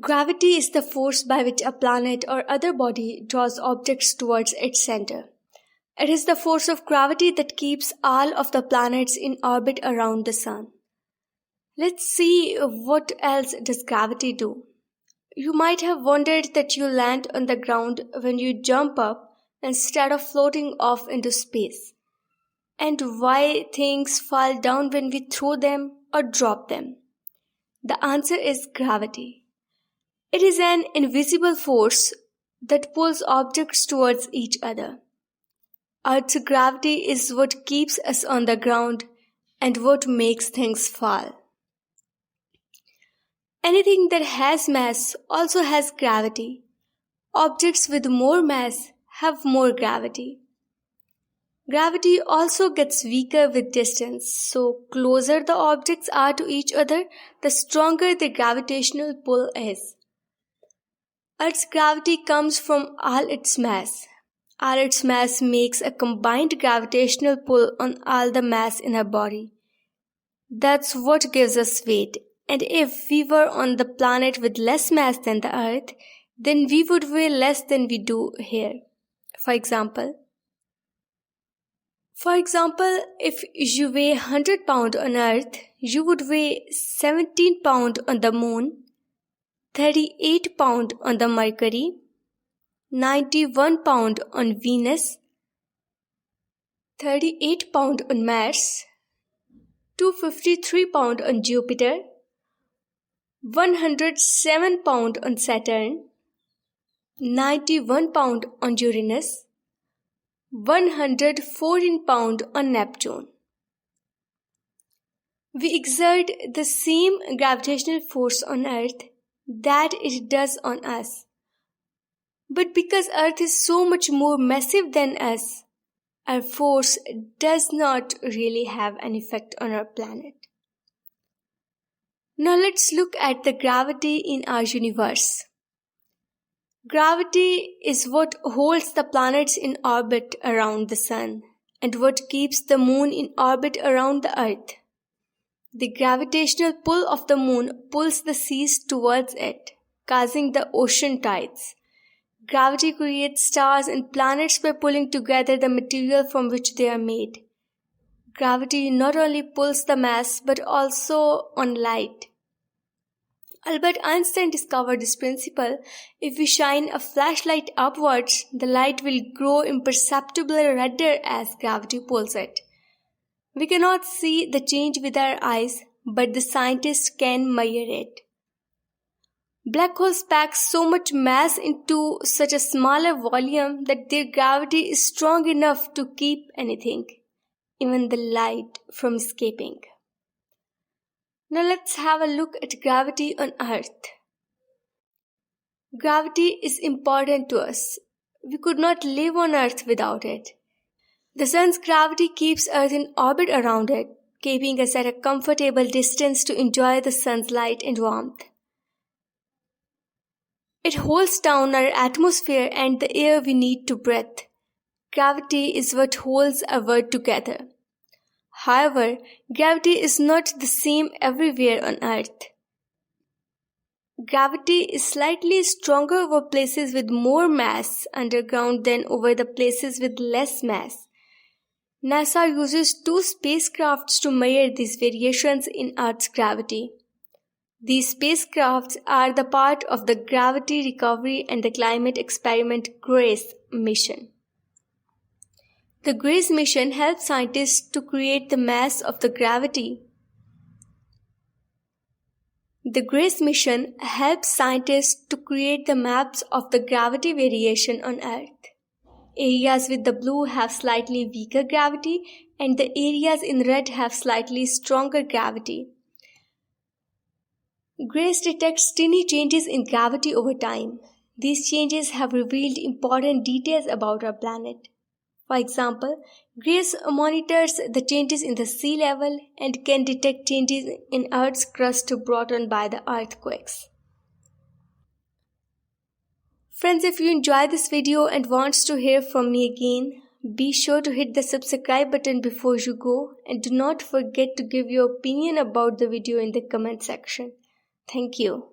Gravity is the force by which a planet or other body draws objects towards its center. It is the force of gravity that keeps all of the planets in orbit around the Sun. Let's see what else does gravity do. You might have wondered that you land on the ground when you jump up instead of floating off into space, and why things fall down when we throw them or drop them. The answer is gravity. It is an invisible force that pulls objects towards each other. Earth's gravity is what keeps us on the ground and what makes things fall. Anything that has mass also has gravity. Objects with more mass have more gravity. Gravity also gets weaker with distance, so closer the objects are to each other, the stronger the gravitational pull is. Earth's gravity comes from all its mass. All its mass makes a combined gravitational pull on all the mass in our body. That's what gives us weight. And if we were on the planet with less mass than the Earth, then we would weigh less than we do here. For example, if you weigh 100 pounds on Earth, you would weigh 17 pounds on the Moon, 38 pounds on the Mercury, 91 pounds on Venus, 38 pounds on Mars, 253 pounds on Jupiter, 107 pounds on Saturn, 91 pounds on Uranus, 114 pounds on Neptune. We exert the same gravitational force on Earth that it does on us. But because Earth is so much more massive than us, our force does not really have an effect on our planet. Now let's look at the gravity in our universe. Gravity is what holds the planets in orbit around the Sun and what keeps the Moon in orbit around the Earth. The gravitational pull of the Moon pulls the seas towards it, causing the ocean tides. Gravity creates stars and planets by pulling together the material from which they are made. Gravity not only pulls the mass but also on light. Albert Einstein discovered this principle. If we shine a flashlight upwards, the light will grow imperceptibly redder as gravity pulls it. We cannot see the change with our eyes, but the scientists can measure it. Black holes pack so much mass into such a smaller volume that their gravity is strong enough to keep anything, even the light, from escaping. Now let's have a look at gravity on Earth. Gravity is important to us. We could not live on Earth without it. The Sun's gravity keeps Earth in orbit around it, keeping us at a comfortable distance to enjoy the Sun's light and warmth. It holds down our atmosphere and the air we need to breathe. Gravity is what holds our world together. However, gravity is not the same everywhere on Earth. Gravity is slightly stronger over places with more mass underground than over the places with less mass. NASA uses 2 spacecrafts to measure these variations in Earth's gravity. These spacecrafts are the part of the Gravity Recovery and the Climate Experiment GRACE mission. The GRACE mission helps scientists to create the mass of the gravity. The GRACE mission helps scientists to create the maps of the gravity variation on Earth. Areas with the blue have slightly weaker gravity and the areas in red have slightly stronger gravity. GRACE detects tiny changes in gravity over time. These changes have revealed important details about our planet. For example, GRACE monitors the changes in the sea level and can detect changes in Earth's crust brought on by the earthquakes. Friends, if you enjoyed this video and wants to hear from me again, be sure to hit the subscribe button before you go and do not forget to give your opinion about the video in the comment section. Thank you.